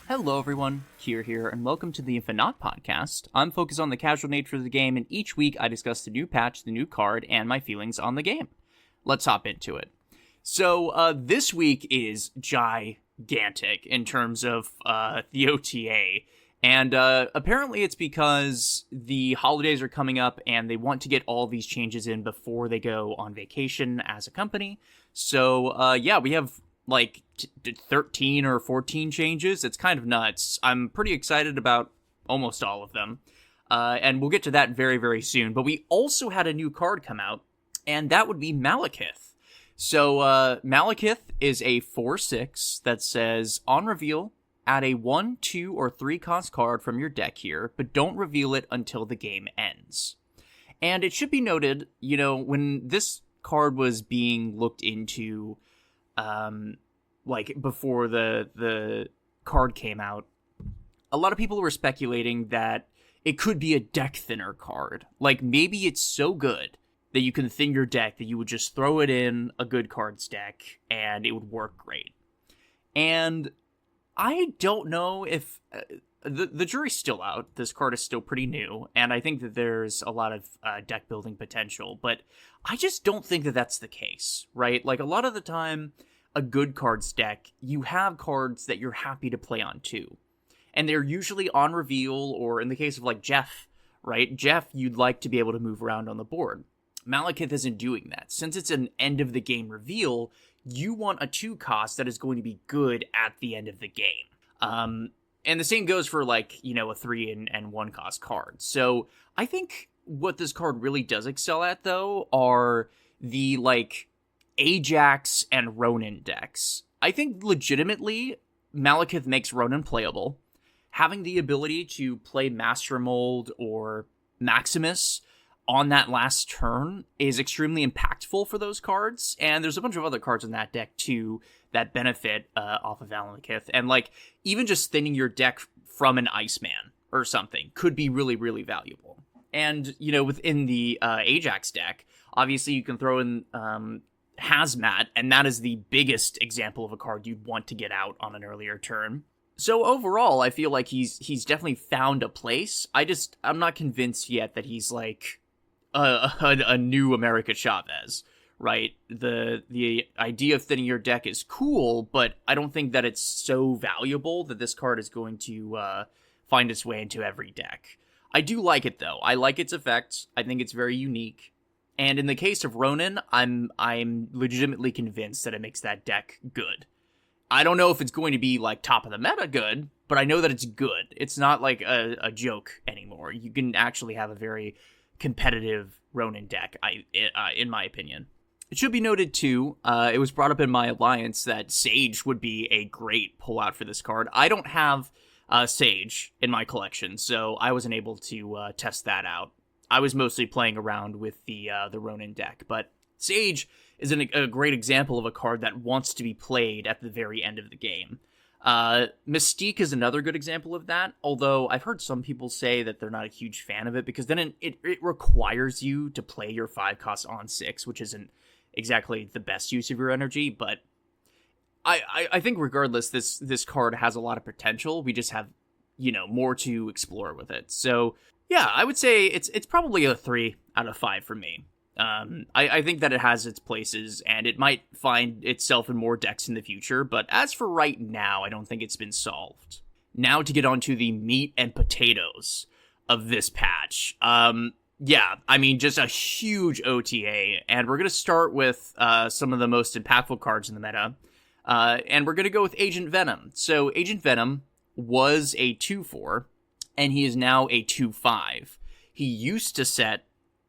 Hello everyone, Kier here, and welcome to the InfiNOT podcast. I'm focused on the casual nature of the game, and each week I discuss the new patch, the new card, and my feelings on the game. Let's hop into it. So, this week is gigantic in terms of the OTA, and apparently it's because the holidays are coming up, and they want to get all these changes in before they go on vacation as a company. So, we have like 13 or 14 changes. It's kind of nuts. I'm pretty excited about almost all of them. And we'll get to that very, very soon. But we also had a new card come out, and that would be Malekith. So Malekith is a 4/6 that says, on reveal, add a 1, 2, or 3 cost card from your deck here, but don't reveal it until the game ends. And it should be noted, when this card was being looked into, before the card came out, a lot of people were speculating that it could be a deck thinner card. Like, maybe it's so good that you can thin your deck that you would just throw it in a good cards deck and it would work great. And I don't know if the jury's still out. This card is still pretty new, and I think that there's a lot of deck building potential, but I just don't think that that's the case, right? Like, a lot of the time, a good cards deck, you have cards that you're happy to play on too. And they're usually on reveal, or in the case of like Jeff, right? Jeff, you'd like to be able to move around on the board. Malekith isn't doing that. Since it's an end of the game reveal, you want a 2 cost that is going to be good at the end of the game. And the same goes for like, a 3 and 1 cost card. So I think what this card really does excel at though are the like Ajax and Ronin decks. I think legitimately Malekith makes Ronin playable. Having the ability to play Master Mold or Maximus on that last turn is extremely impactful for those cards, and there's a bunch of other cards in that deck too that benefit off of Malekith, and like even just thinning your deck from an Iceman or something could be really, really valuable. And within the Ajax deck, obviously you can throw in Hazmat, and that is the biggest example of a card you'd want to get out on an earlier turn. So overall, I feel like he's definitely found a place. I'm not convinced yet that he's like a new America Chavez, right? The idea of thinning your deck is cool, but I don't think that it's so valuable that this card is going to find its way into every deck. I do like it though. I like its effects. I think it's very unique. And in the case of Ronin, I'm legitimately convinced that it makes that deck good. I don't know if it's going to be like top of the meta good, but I know that it's good. It's not like a joke anymore. You can actually have a very competitive Ronin deck, in my opinion. It should be noted too, it was brought up in my alliance that Sage would be a great pullout for this card. I don't have Sage in my collection, so I wasn't able to test that out. I was mostly playing around with the Ronin deck, but Sage is a great example of a card that wants to be played at the very end of the game. Mystique is another good example of that, although I've heard some people say that they're not a huge fan of it, because then it requires you to play your 5 cost on 6, which isn't exactly the best use of your energy, but I think regardless, this card has a lot of potential. We just have, more to explore with it. So yeah, I would say it's probably a 3 out of 5 for me. I think that it has its places, and it might find itself in more decks in the future, but as for right now, I don't think it's been solved. Now to get onto the meat and potatoes of this patch. Just a huge OTA, and we're going to start with some of the most impactful cards in the meta, and we're going to go with Agent Venom. So Agent Venom was a 2/4, and he is now a 2/5. He used to set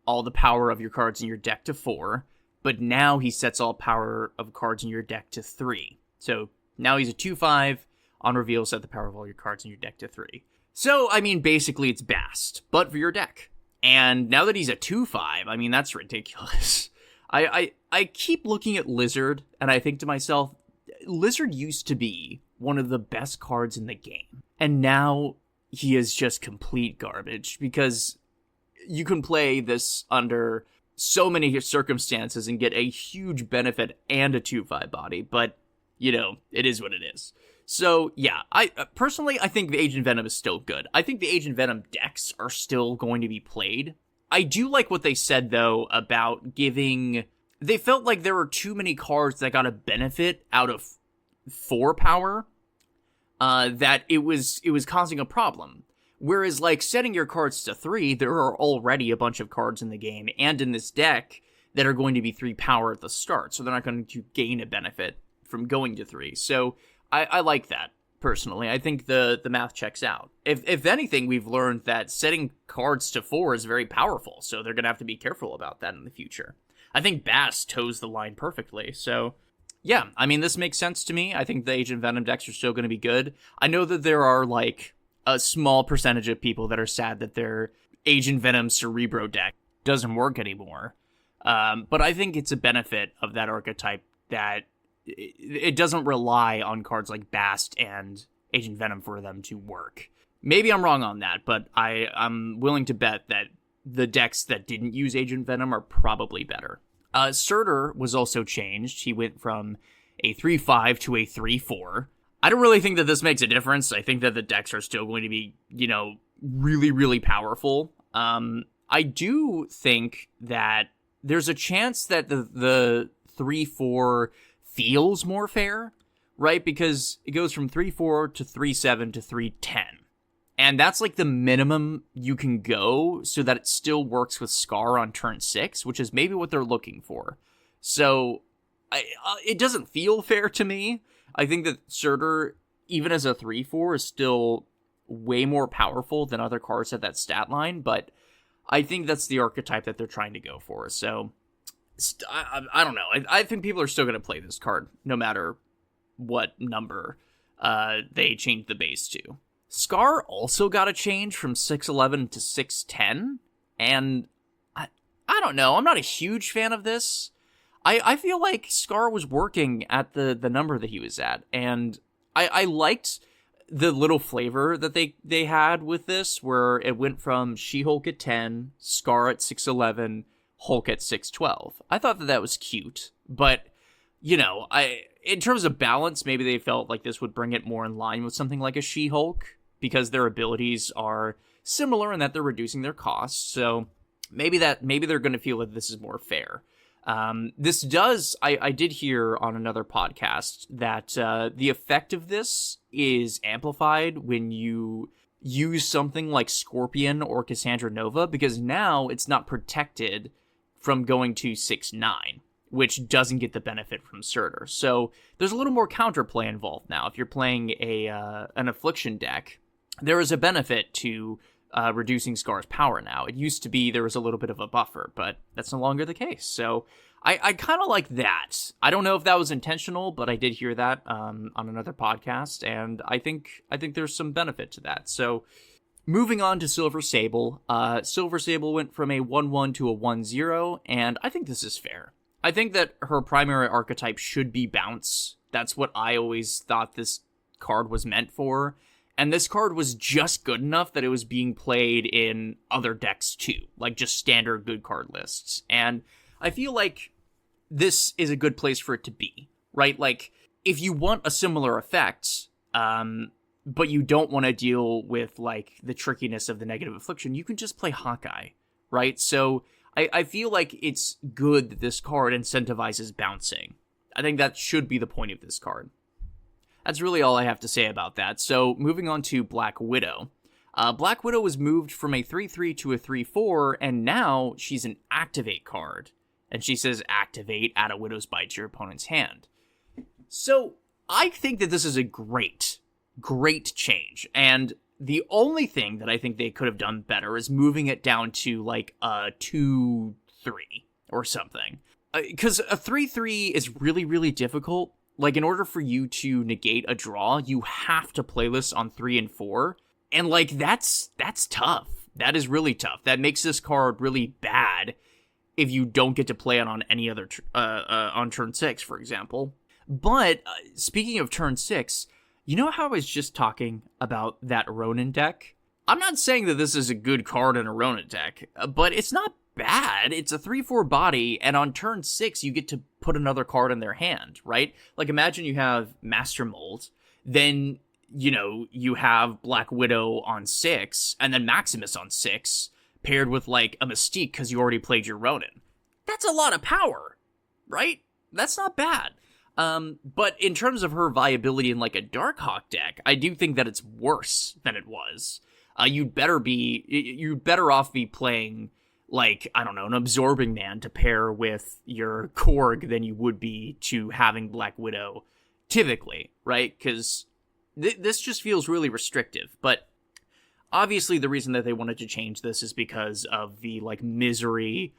all the power of your cards in your deck to 4, but now he sets all power of cards in your deck to 3. So now he's a 2/5, on reveal set the power of all your cards in your deck to 3. So, basically it's Bast, but for your deck. And now that he's a 2/5, that's ridiculous. I keep looking at Lizard, and I think to myself, Lizard used to be one of the best cards in the game, and now he is just complete garbage, because you can play this under so many circumstances and get a huge benefit and a 2/5 body, but, it is what it is. So, yeah, I personally, I think the Agent Venom is still good. I think the Agent Venom decks are still going to be played. I do like what they said, though, about giving... They felt like there were too many cards that got a benefit out of 4 power, that it was causing a problem. Whereas, like, setting your cards to 3, there are already a bunch of cards in the game and in this deck that are going to be 3 power at the start, so they're not going to gain a benefit from going to 3. So I like that, personally. I think the math checks out. If anything, we've learned that setting cards to 4 is very powerful, so they're going to have to be careful about that in the future. I think Bass toes the line perfectly, so... Yeah, I mean, this makes sense to me. I think the Agent Venom decks are still going to be good. I know that there are, like, a small percentage of people that are sad that their Agent Venom Cerebro deck doesn't work anymore. But I think it's a benefit of that archetype that it doesn't rely on cards like Bast and Agent Venom for them to work. Maybe I'm wrong on that, but I'm willing to bet that the decks that didn't use Agent Venom are probably better. Surtur was also changed. He went from a 3-5 to a 3-4. I don't really think that this makes a difference. I think that the decks are still going to be, really, really powerful. I do think that there's a chance that the 3-4 feels more fair, right? Because it goes from 3-4 to 3-7 to 3-10. And that's like the minimum you can go so that it still works with Scar on turn 6, which is maybe what they're looking for. So it doesn't feel fair to me. I think that Surtur, even as a 3-4, is still way more powerful than other cards at that stat line, but I think that's the archetype that they're trying to go for. So I don't know. I think people are still going to play this card no matter what number they change the base to. Scar also got a change from 6'11 to 6'10, and I don't know, I'm not a huge fan of this. I feel like Scar was working at the number that he was at, and I liked the little flavor that they had with this, where it went from She-Hulk at 10, Scar at 6'11, Hulk at 6'12. I thought that was cute, but, in terms of balance, maybe they felt like this would bring it more in line with something like a She-Hulk, because their abilities are similar in that they're reducing their costs. So maybe they're going to feel that this is more fair. This does, I did hear on another podcast that the effect of this is amplified when you use something like Scorpion or Cassandra Nova, because now it's not protected from going to 6-9, which doesn't get the benefit from Surtur. So there's a little more counterplay involved now. If you're playing an Affliction deck, there is a benefit to reducing Scar's power now. It used to be there was a little bit of a buffer, but that's no longer the case. So I kind of like that. I don't know if that was intentional, but I did hear that on another podcast, and I think there's some benefit to that. So moving on to Silver Sable. Silver Sable went from a 1-1 to a 1-0, and I think this is fair. I think that her primary archetype should be Bounce. That's what I always thought this card was meant for. And this card was just good enough that it was being played in other decks too, like just standard good card lists. And I feel like this is a good place for it to be, right? Like, if you want a similar effect, but you don't want to deal with, like, the trickiness of the negative affliction, you can just play Hawkeye, right? So I feel like it's good that this card incentivizes bouncing. I think that should be the point of this card. That's really all I have to say about that. So moving on to Black Widow. Black Widow was moved from a 3-3 to a 3-4, and now she's an activate card. And she says activate, add a Widow's Bite to your opponent's hand. So I think that this is a great change. And the only thing that I think they could have done better is moving it down to like a 2-3 or something. Because a 3-3 is really, really difficult. Like, in order for you to negate a draw, you have to play this on 3 and 4. And, like, that's tough. That is really tough. That makes this card really bad if you don't get to play it on any other, on turn 6, for example. But, speaking of turn 6, you know how I was just talking about that Ronin deck? I'm not saying that this is a good card in a Ronin deck, but it's not bad. It's a 3-4 body, and on turn 6, you get to put another card in their hand, right? Like, imagine you have Master Mold. then, you have Black Widow on 6, and then Maximus on 6, paired with, like, a Mystique because you already played your Ronin. That's a lot of power, right? That's not bad. But in terms of her viability in, like, a Darkhawk deck, I do think that it's worse than it was. You'd better off be playing, like, I don't know, an Absorbing Man to pair with your Korg than you would be to having Black Widow, typically, right? Because this just feels really restrictive. But obviously the reason that they wanted to change this is because of the, like, misery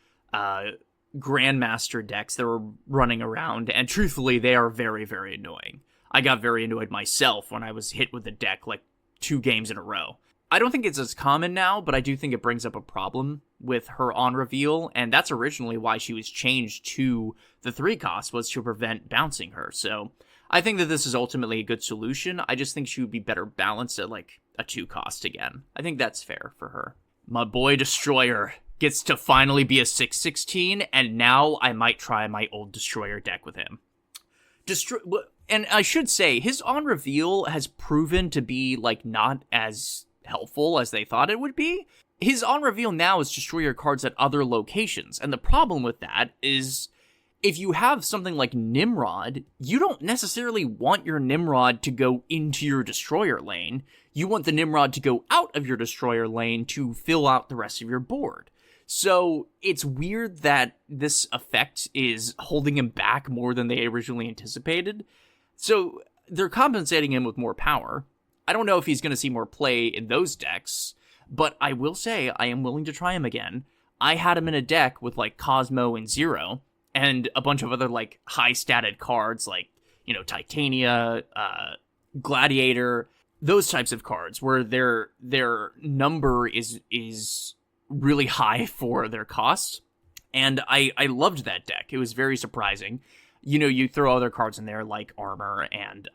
Grandmaster decks that were running around, and truthfully, they are very, very annoying. I got very annoyed myself when I was hit with the deck, like, 2 games in a row. I don't think it's as common now, but I do think it brings up a problem with her on reveal, and that's originally why she was changed to the 3 cost, was to prevent bouncing her. So I think that this is ultimately a good solution. I just think she would be better balanced at, like, a 2 cost again. I think that's fair for her. My boy Destroyer gets to finally be a 6/16, and now I might try my old Destroyer deck with him. And I should say, his on reveal has proven to be, like, not as helpful as they thought it would be. His on reveal now is destroy your cards at other locations, and the problem with that is, if you have something like Nimrod, you don't necessarily want your Nimrod to go into your Destroyer lane. You want the Nimrod to go out of your Destroyer lane to fill out the rest of your board. So it's weird that this effect is holding him back more than they originally anticipated. So they're compensating him with more power. I don't know if he's going to see more play in those decks, but I will say I am willing to try him again. I had him in a deck with, like, Cosmo and Zero, and a bunch of other, like, high-statted cards, like, Titania, Gladiator, those types of cards, where their number is really high for their cost, and I loved that deck. It was very surprising. You throw other cards in there like Armor and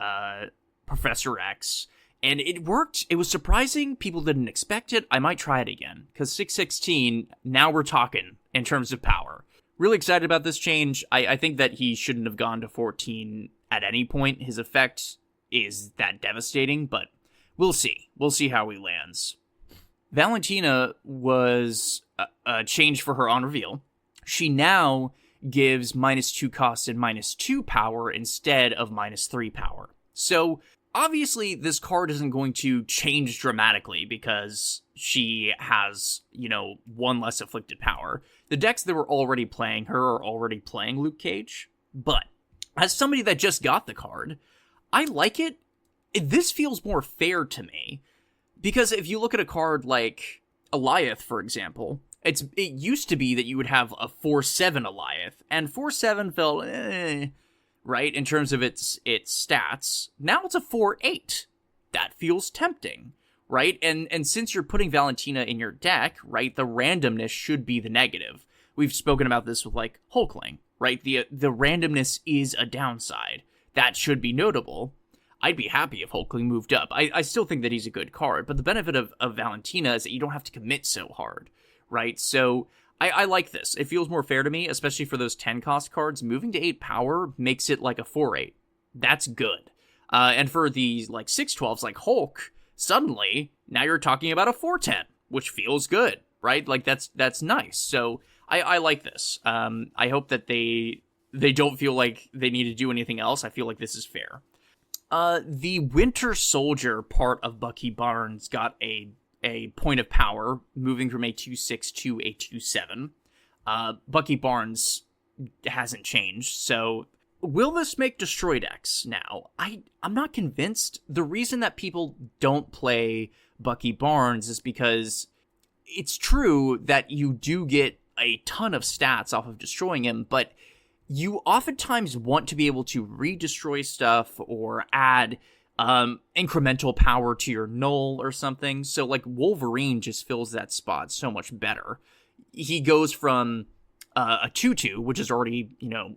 Professor X, and it worked. It was surprising. People didn't expect it. I might try it again, because 6/16, now we're talking in terms of power. Really excited about this change. I think that he shouldn't have gone to 14 at any point. His effect is that devastating, but we'll see. We'll see how he lands. Valentina was a change for her on reveal. She now gives -2 cost and -2 power instead of -3 power. So obviously this card isn't going to change dramatically because she has, 1 less afflicted power. The decks that were already playing her are already playing Luke Cage. But as somebody that just got the card, I like it. This feels more fair to me. Because if you look at a card like Alioth, for example, it used to be that you would have a 4/7 Alioth, and 4/7 felt right in terms of its stats. Now it's a 4/8. That feels tempting, right? And since you're putting Valentina in your deck, right, the randomness should be the negative. We've spoken about this with, like, Hulkling, right? The randomness is a downside. That should be notable. I'd be happy if Hulkling moved up. I still think that he's a good card, but the benefit of Valentina is that you don't have to commit so hard, right? So I like this. It feels more fair to me, especially for those 10 cost cards. Moving to 8 power makes it like a 4/8. That's good. And for the, like, 6/12s like Hulk, suddenly, now you're talking about a 4/10, which feels good, right? Like, that's nice. So I like this. I hope that they don't feel like they need to do anything else. I feel like this is fair. The Winter Soldier part of Bucky Barnes got a point of power, moving from a 2/6 to a 2/7. Bucky Barnes hasn't changed, so will this make Destroy decks now? I'm not convinced. The reason that people don't play Bucky Barnes is because it's true that you do get a ton of stats off of destroying him, but you oftentimes want to be able to re-destroy stuff or add incremental power to your null or something. So, like, Wolverine just fills that spot so much better. He goes from a 2/2, which is already,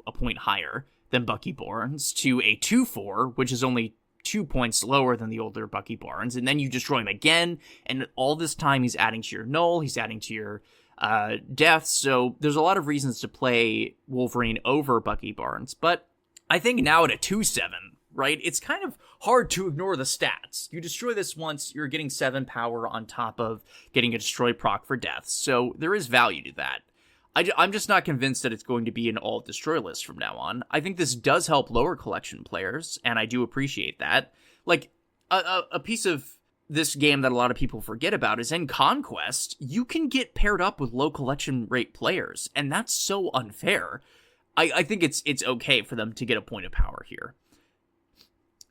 a point higher than Bucky Barnes, to a 2/4, which is only 2 points lower than the older Bucky Barnes. And then you destroy him again, and all this time he's adding to your null, he's adding to your deaths. So there's a lot of reasons to play Wolverine over Bucky Barnes. But I think now at a 2/7, right? It's kind of hard to ignore the stats. You destroy this once, you're getting 7 power on top of getting a destroy proc for death, so there is value to that. I'm just not convinced that it's going to be an all-destroy list from now on. I think this does help lower collection players, and I do appreciate that. Like, a piece of this game that a lot of people forget about is in Conquest, you can get paired up with low collection rate players, and that's so unfair. I think it's okay for them to get a point of power here.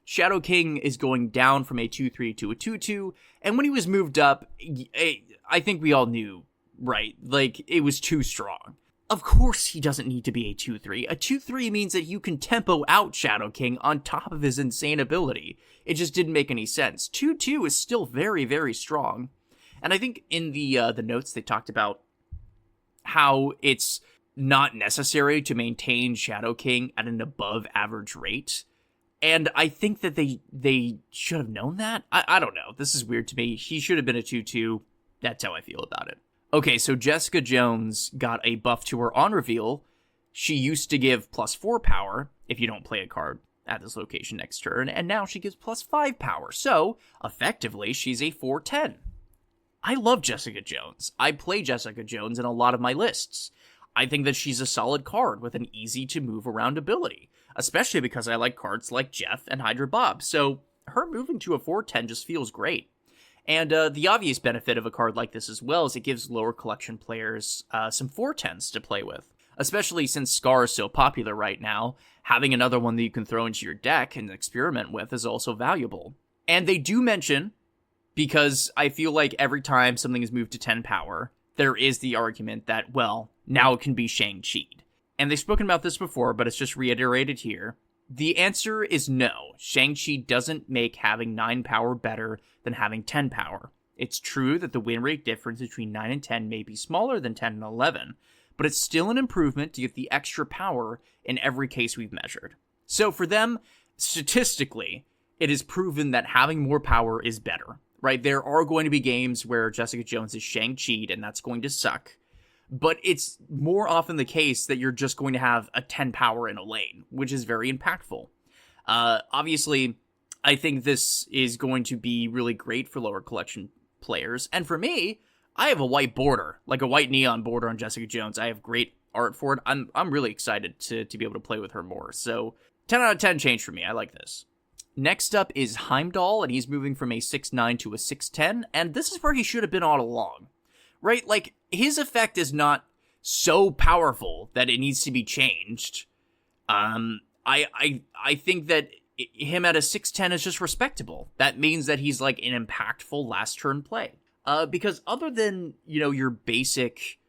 Shadow King is going down from a 2-3 to a 2-2, and when he was moved up, I think we all knew, right? Like, it was too strong. Of course he doesn't need to be a 2-3. A 2-3 means that you can tempo out Shadow King on top of his insane ability. It just didn't make any sense. 2-2 is still very, very strong. And I think in the notes they talked about how it's not necessary to maintain Shadow King at an above average rate. And I think that they should have known that. I don't know. This is weird to me. He should have been a 2-2. That's how I feel about it. Okay, so Jessica Jones got a buff to her on reveal. She used to give +4 power if you don't play a card at this location next turn, and now she gives +5 power. So, effectively, she's a 4/10. I love Jessica Jones. I play Jessica Jones in a lot of my lists. I think that she's a solid card with an easy-to-move-around ability, especially because I like cards like Jeff and Hydra Bob, so her moving to a 4/10 just feels great. And the obvious benefit of a card like this as well is it gives lower collection players some 4/10s to play with, especially since Scar is so popular right now. Having another one that you can throw into your deck and experiment with is also valuable. And they do mention, because I feel like every time something is moved to 10 power, there is the argument that, well, now it can be Shang-Chi. And they've spoken about this before, but it's just reiterated here. The answer is no. Shang-Chi doesn't make having 9 power better than having 10 power. It's true that the win rate difference between 9 and 10 may be smaller than 10 and 11, but it's still an improvement to get the extra power in every case we've measured. So for them, statistically, it is proven that having more power is better, right? There are going to be games where Jessica Jones is Shang-Chi'd, and that's going to suck. But it's more often the case that you're just going to have a 10 power in a lane, which is very impactful. Obviously, I think this is going to be really great for lower collection players. And for me, I have a white border, like a white neon border on Jessica Jones. I have great art for it. I'm really excited to be able to play with her more. So 10 out of 10 change for me. I like this. Next up is Heimdall, and he's moving from a 6-9 to a 6-10. And this is where he should have been all along. Right? Like, his effect is not so powerful that it needs to be changed. I think that him at a 6-10 is just respectable. That means that he's like an impactful last turn play. Because other than, your basic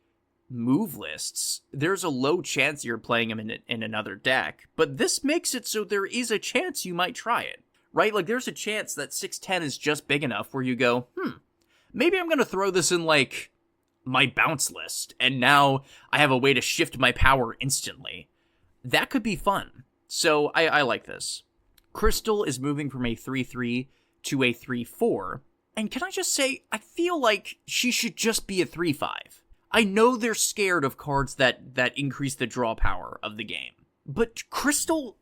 move lists, there's a low chance you're playing him in another deck. But this makes it so there is a chance you might try it. Right? Like, there's a chance that 6-10 is just big enough where you go, maybe I'm going to throw this in, like, my bounce list, and now I have a way to shift my power instantly. That could be fun. So I like this. Crystal is moving from a 3-3 to a 3-4, and can I just say, I feel like she should just be a 3-5. I know they're scared of cards that increase the draw power of the game, but Crystal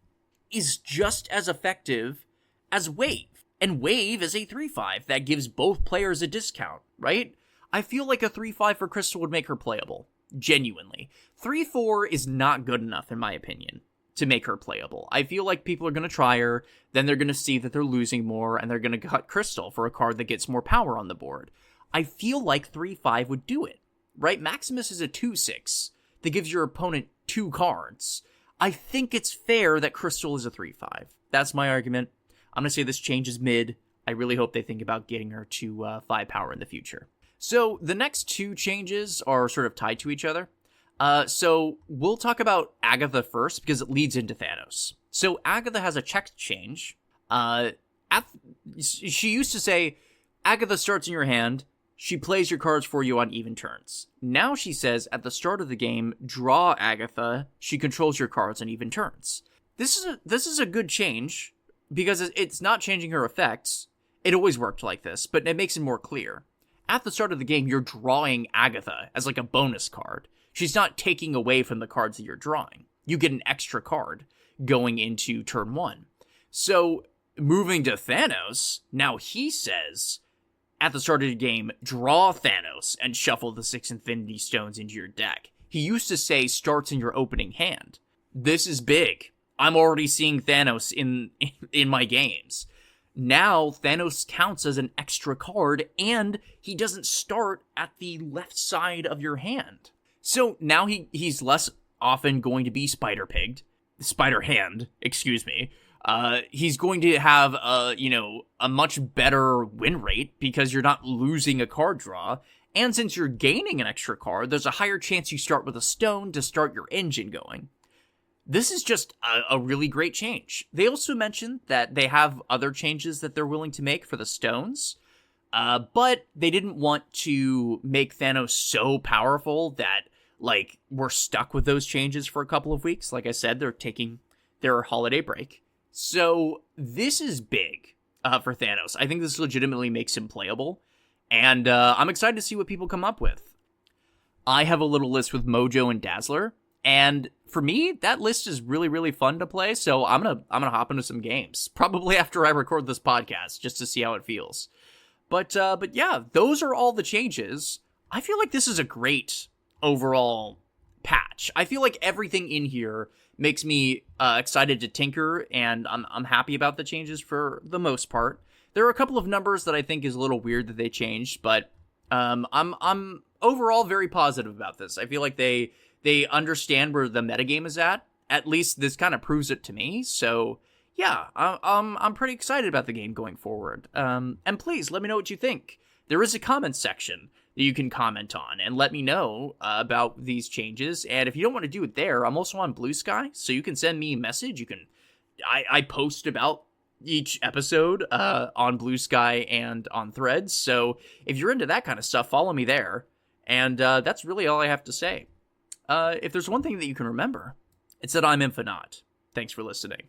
is just as effective as Wave, and Wave is a 3-5 that gives both players a discount, right? I feel like a 3-5 for Crystal would make her playable. Genuinely. 3-4 is not good enough, in my opinion, to make her playable. I feel like people are going to try her, then they're going to see that they're losing more, and they're going to cut Crystal for a card that gets more power on the board. I feel like 3-5 would do it, right? Maximus is a 2-6 that gives your opponent 2 cards. I think it's fair that Crystal is a 3-5. That's my argument. I'm going to say this changes mid. I really hope they think about getting her to 5 power in the future. So the next 2 changes are sort of tied to each other. So we'll talk about Agatha first because it leads into Thanos. So Agatha has a check change. She used to say, Agatha starts in your hand. She plays your cards for you on even turns. Now she says, at the start of the game, draw Agatha. She controls your cards on even turns. This is a good change because it's not changing her effects. It always worked like this, but it makes it more clear. At the start of the game, you're drawing Agatha as like a bonus card. She's not taking away from the cards that you're drawing. You get an extra card going into turn 1. So, moving to Thanos, now he says, at the start of the game, draw Thanos and shuffle the 6 Infinity Stones into your deck. He used to say starts in your opening hand. This is big. I'm already seeing Thanos in my games. Now, Thanos counts as an extra card, and he doesn't start at the left side of your hand. So now he's less often going to be Spider-Hand, excuse me. He's going to have a much better win rate because you're not losing a card draw. And since you're gaining an extra card, there's a higher chance you start with a stone to start your engine going. This is just a really great change. They also mentioned that they have other changes that they're willing to make for the stones, but they didn't want to make Thanos so powerful that, like, we're stuck with those changes for a couple of weeks. Like I said, they're taking their holiday break. So this is big for Thanos. I think this legitimately makes him playable, and I'm excited to see what people come up with. I have a little list with Mojo and Dazzler, and for me, that list is really, really fun to play, so I'm gonna hop into some games, probably after I record this podcast, just to see how it feels. But yeah, those are all the changes. I feel like this is a great overall patch. I feel like everything in here makes me excited to tinker, and I'm happy about the changes for the most part. There are a couple of numbers that I think is a little weird that they changed, but I'm overall very positive about this. I feel like they understand where the metagame is at. At least this kind of proves it to me. So yeah, I'm pretty excited about the game going forward. And please let me know what you think. There is a comment section that you can comment on and let me know about these changes. And if you don't want to do it there, I'm also on Blue Sky, so you can send me a message. I post about each episode on Blue Sky and on Threads. So if you're into that kind of stuff, follow me there. And that's really all I have to say. If there's one thing that you can remember, it's that I'm InfiNOT. Thanks for listening.